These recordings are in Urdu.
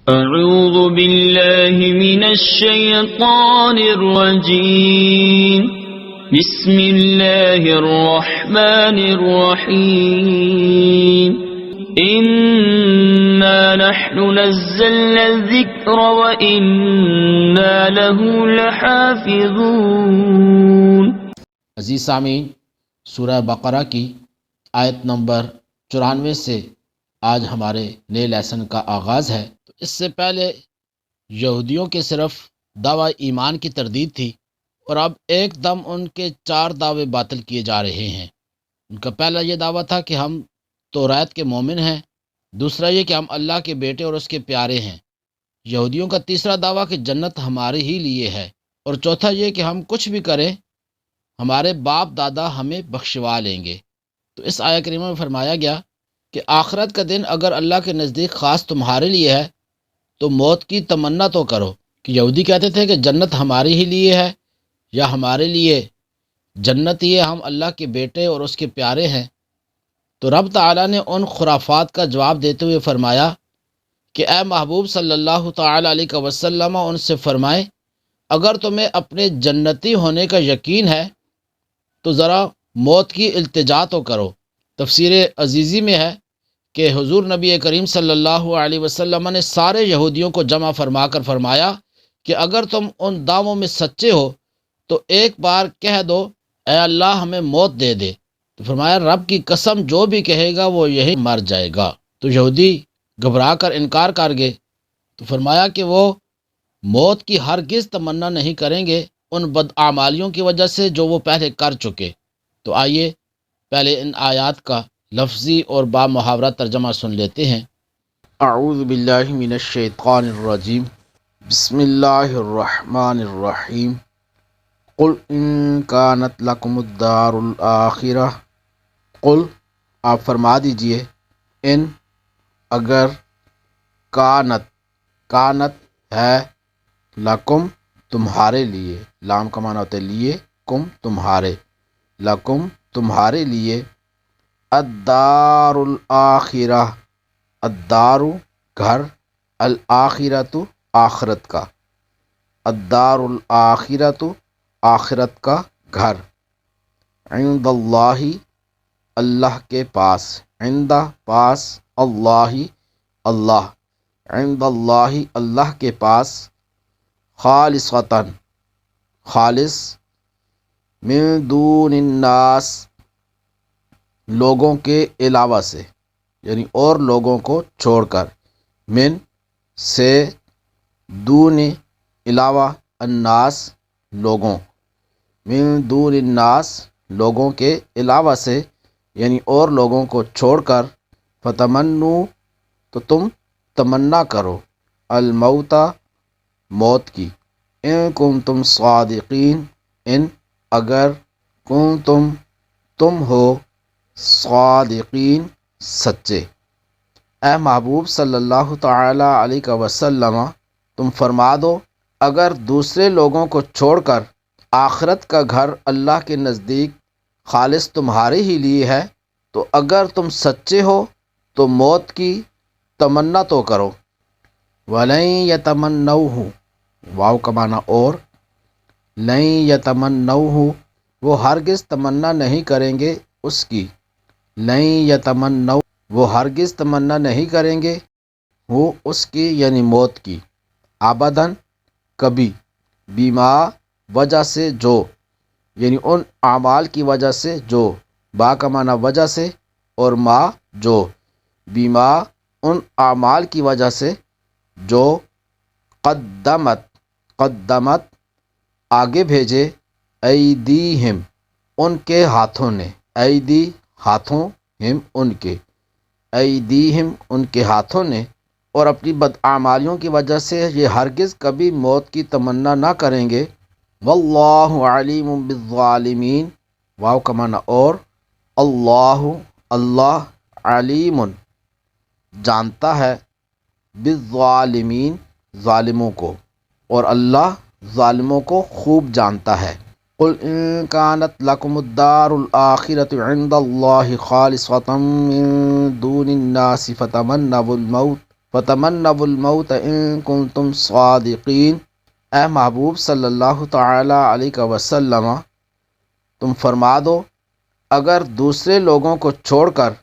أعوذ بالله من الشيطان الرجيم بسم الله الرحمن الرحيم إنا نحن نزلنا الذكر وإنا له لحافظون۔ عزیز سامعین، سورہ بقرہ کی آیت نمبر 94 سے آج ہمارے نئے لیسن کا آغاز ہے۔ تو اس سے پہلے یہودیوں کے صرف دعوی ایمان کی تردید تھی، اور اب ایک دم ان کے 4 دعوے باطل کیے جا رہے ہیں۔ ان کا پہلا یہ دعویٰ تھا کہ ہم توریت کے مومن ہیں، دوسرا یہ کہ ہم اللہ کے بیٹے اور اس کے پیارے ہیں، یہودیوں کا تیسرا دعویٰ کہ جنت ہمارے ہی لیے ہے، اور چوتھا یہ کہ ہم کچھ بھی کریں ہمارے باپ دادا ہمیں بخشوا لیں گے۔ تو اس آیہ کریمہ میں فرمایا گیا کہ آخرت کا دن اگر اللہ کے نزدیک خاص تمہارے لیے ہے تو موت کی تمنا تو کرو۔ کہ یہودی کہتے تھے کہ جنت ہمارے ہی لیے ہے، یا ہمارے لیے جنت ہی ہے، ہم اللہ کے بیٹے اور اس کے پیارے ہیں۔ تو رب تعالیٰ نے ان خرافات کا جواب دیتے ہوئے فرمایا کہ اے محبوب صلی اللہ تعالیٰ علیہ وسلم ان سے فرمائے اگر تمہیں اپنے جنتی ہونے کا یقین ہے تو ذرا موت کی التجا تو کرو۔ تفسیر عزیزی میں ہے کہ حضور نبی کریم صلی اللہ علیہ وسلم نے سارے یہودیوں کو جمع فرما کر فرمایا کہ اگر تم ان دعووں میں سچے ہو تو ایک بار کہہ دو اے اللہ ہمیں موت دے دے۔ تو فرمایا رب کی قسم جو بھی کہے گا وہ یہی مر جائے گا۔ تو یہودی گھبرا کر انکار کر گئے۔ تو فرمایا کہ وہ موت کی ہرگز تمنا نہیں کریں گے ان بدعمالیوں کی وجہ سے جو وہ پہلے کر چکے۔ تو آئیے پہلے ان آیات کا لفظی اور با محاورہ ترجمہ سن لیتے ہیں۔ اعوذ باللہ من الشیطان الرجیم، بسم اللہ الرحمن الرحیم۔ قل ان کانت لکم الدار الآخرہ، قل آپ فرما دیجئے، ان اگر، کانت ہے، لکم تمہارے لیے، لام کا معنی ہوتا ہے لیے، کم تمہارے، لکم تمہارے لیے، الدار الآخرہ، الدار گھر، الآخرۃ آخرت کا، الدار الآخرۃ آخرت کا گھر، عند اللہ اللہ کے پاس، عند پاس، اللہ اللہ، عند اللہ اللہ کے پاس، خالصتاً خالص، من دون الناس لوگوں کے علاوہ سے، یعنی اور لوگوں کو چھوڑ کر، من سے، دون علاوہ، الناس لوگوں، من دون الناس لوگوں کے علاوہ سے، یعنی اور لوگوں کو چھوڑ کر، فتمنو تو تم تمنا کرو، الموت موت کی، ان کنتم صادقین ان اگر کنتم تم ہو صادقین سچے۔ اے محبوب صلی اللہ تعالیٰ علیہ وسلم تم فرما دو اگر دوسرے لوگوں کو چھوڑ کر آخرت کا گھر اللہ کے نزدیک خالص تمہارے ہی لیے ہے تو اگر تم سچے ہو تو موت کی تمنا تو کرو۔ وَلَن يَتَمَنَّوْهُ واو کا معنی اور، لَن يَتَمَنَّوْهُ وہ ہرگز تمنا نہیں کریں گے اس کی، لَن يَتَمَنَّوْهُ وہ ہرگز تمنا نہیں کریں گے، وہ اس کی یعنی موت کی، ابداً کبھی، بیما وجہ سے جو، یعنی ان اعمال کی وجہ سے جو، با کا معنی وجہ سے اور ما جو، بیما ان اعمال کی وجہ سے جو، قدمت آگے بھیجے، ایدیہم ان کے ہاتھوں نے، ایدی ہاتھوں، ہم ان کے، ایدیہم ان کے ہاتھوں نے، اور اپنی بدعمالیوں کی وجہ سے یہ ہرگز کبھی موت کی تمنا نہ کریں گے۔ واللہ علیم بالظالمین واو کا معنی اور، اللہ اللہ علیم جانتا ہے، بالظالمین ظالموں کو، اور اللہ ظالموں کو خوب جانتا ہے۔ قل ان كانت لكم الدار الآخرة عند الله خالصة من دون الناس فتمنوا الموت فتمنوا الموت ان کنتم صادقین، اے محبوب صلی اللہ تعالی علیہ وسلم تم فرما دو اگر دوسرے لوگوں کو چھوڑ کر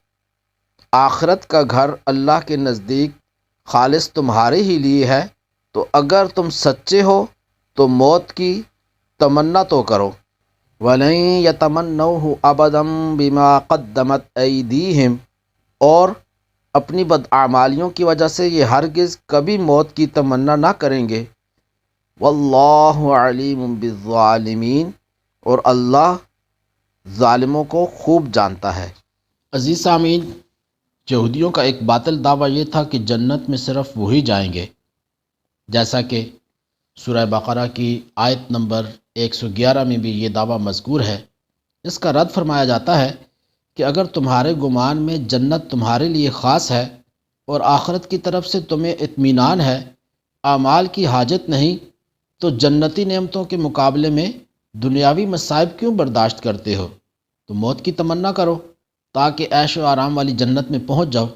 آخرت کا گھر اللہ کے نزدیک خالص تمہارے ہی لیے ہے تو اگر تم سچے ہو تو موت کی تمنا تو کرو۔ وَلَن يَتَمَنَّوْهُ أَبَدًا بِمَا قَدَّمَتْ أَيْدِيهِمْ، اور اپنی بدعمالیوں کی وجہ سے یہ ہرگز کبھی موت کی تمنا نہ کریں گے۔ وَاللَّهُ عَلِيمٌ بِالظَّالِمِينَ، اور اللہ ظالموں کو خوب جانتا ہے۔ عزیز سامعین، یہودیوں کا ایک باطل دعویٰ یہ تھا کہ جنت میں صرف وہی جائیں گے، جیسا کہ سورہ بقرہ کی آیت نمبر 111 میں بھی یہ دعویٰ مذکور ہے۔ اس کا رد فرمایا جاتا ہے کہ اگر تمہارے گمان میں جنت تمہارے لیے خاص ہے اور آخرت کی طرف سے تمہیں اطمینان ہے، اعمال کی حاجت نہیں، تو جنتی نعمتوں کے مقابلے میں دنیاوی مصائب کیوں برداشت کرتے ہو؟ تو موت کی تمنا کرو تاکہ عیش و آرام والی جنت میں پہنچ جاؤ،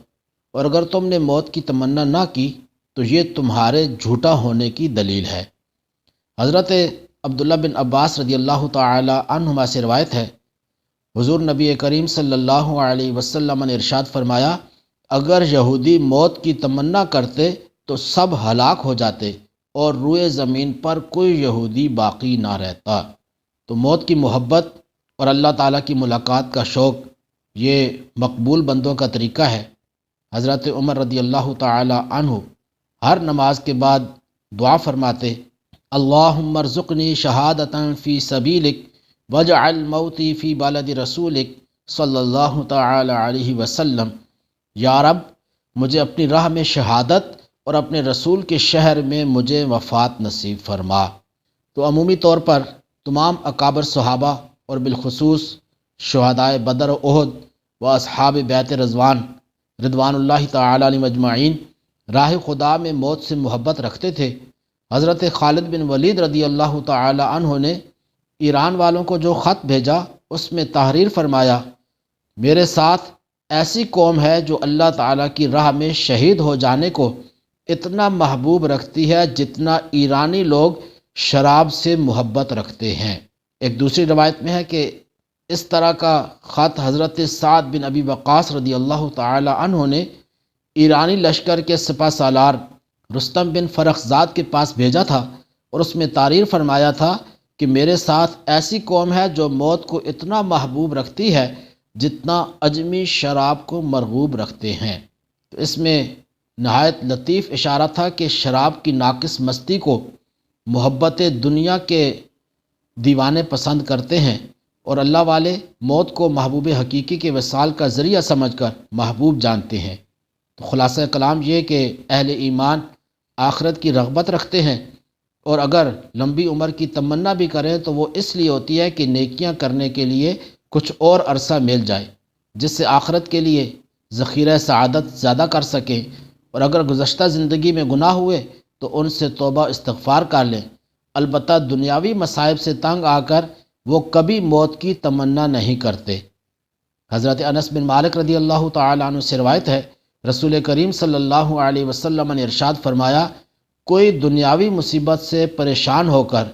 اور اگر تم نے موت کی تمنا نہ کی تو یہ تمہارے جھوٹا ہونے کی دلیل ہے۔ حضرت عبداللہ بن عباس رضی اللہ تعالی عنہما سے روایت ہے، حضور نبی کریم صلی اللہ علیہ وسلم نے ارشاد فرمایا، اگر یہودی موت کی تمنا کرتے تو سب ہلاک ہو جاتے اور روئے زمین پر کوئی یہودی باقی نہ رہتا۔ تو موت کی محبت اور اللہ تعالیٰ کی ملاقات کا شوق یہ مقبول بندوں کا طریقہ ہے۔ حضرت عمر رضی اللہ تعالی عنہ ہر نماز کے بعد دعا فرماتے، اللہم ارزقنی شہادتا فی سبیلک واجعل موتی فی بلد رسولک صلی اللہ تعالی علیہ وسلم، یا رب مجھے اپنی راہ میں شہادت اور اپنے رسول کے شہر میں مجھے وفات نصیب فرما۔ تو عمومی طور پر تمام اکابر صحابہ اور بالخصوص شہدائے بدر و احد و اصحاب بیعت رضوان رضوان اللہ تعالی علیہم اجمعین راہ خدا میں موت سے محبت رکھتے تھے۔ حضرت خالد بن ولید رضی اللہ تعالی عنہ نے ایران والوں کو جو خط بھیجا اس میں تحریر فرمایا، میرے ساتھ ایسی قوم ہے جو اللہ تعالیٰ کی راہ میں شہید ہو جانے کو اتنا محبوب رکھتی ہے جتنا ایرانی لوگ شراب سے محبت رکھتے ہیں۔ ایک دوسری روایت میں ہے کہ اس طرح کا خط حضرت سعد بن ابی وقاص رضی اللہ تعالی عنہ نے ایرانی لشکر کے سپہ سالار رستم بن فرخزاد کے پاس بھیجا تھا، اور اس میں تحریر فرمایا تھا کہ میرے ساتھ ایسی قوم ہے جو موت کو اتنا محبوب رکھتی ہے جتنا اجمی شراب کو مرغوب رکھتے ہیں۔ تو اس میں نہایت لطیف اشارہ تھا کہ شراب کی ناقص مستی کو محبت دنیا کے دیوانے پسند کرتے ہیں، اور اللہ والے موت کو محبوب حقیقی کے وصال کا ذریعہ سمجھ کر محبوب جانتے ہیں۔ تو خلاصہ کلام یہ کہ اہل ایمان آخرت کی رغبت رکھتے ہیں، اور اگر لمبی عمر کی تمنا بھی کریں تو وہ اس لیے ہوتی ہے کہ نیکیاں کرنے کے لیے کچھ اور عرصہ مل جائے جس سے آخرت کے لیے ذخیرہ سعادت زیادہ کر سکیں، اور اگر گزشتہ زندگی میں گناہ ہوئے تو ان سے توبہ استغفار کر لیں۔ البتہ دنیاوی مصائب سے تنگ آ کر وہ کبھی موت کی تمنا نہیں کرتے۔ حضرت انس بن مالک رضی اللہ تعالی عنہ سے روایت ہے، رسول کریم صلی اللہ علیہ وسلم نے ارشاد فرمایا، کوئی دنیاوی مصیبت سے پریشان ہو کر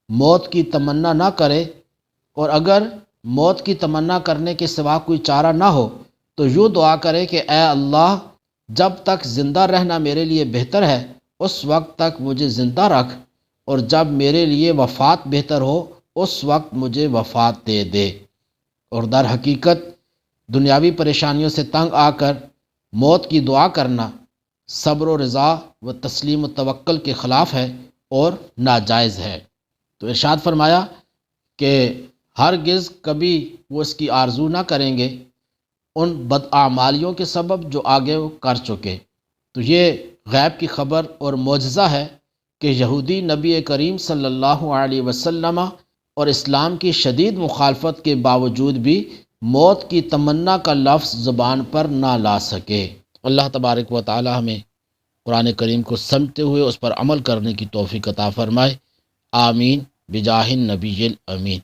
موت کی تمنا نہ کرے، اور اگر موت کی تمنا کرنے کے سوا کوئی چارہ نہ ہو تو یوں دعا کرے کہ اے اللہ، جب تک زندہ رہنا میرے لیے بہتر ہے اس وقت تک مجھے زندہ رکھ، اور جب میرے لیے وفات بہتر ہو اس وقت مجھے وفات دے دے۔ اور در حقیقت دنیاوی پریشانیوں سے تنگ آ کر موت کی دعا کرنا صبر و رضا و تسلیم و توکل کے خلاف ہے اور ناجائز ہے۔ تو ارشاد فرمایا کہ ہرگز کبھی وہ اس کی آرزو نہ کریں گے ان بدعمالیوں کے سبب جو آگے وہ کر چکے۔ تو یہ غیب کی خبر اور معجزہ ہے کہ یہودی نبی کریم صلی اللہ علیہ وسلم اور اسلام کی شدید مخالفت کے باوجود بھی موت کی تمنا کا لفظ زبان پر نہ لا سکے۔ اللہ تبارک و تعالی ہمیں قرآن کریم کو سمجھتے ہوئے اس پر عمل کرنے کی توفیق عطا فرمائے، آمین بجاہ النبی الامین۔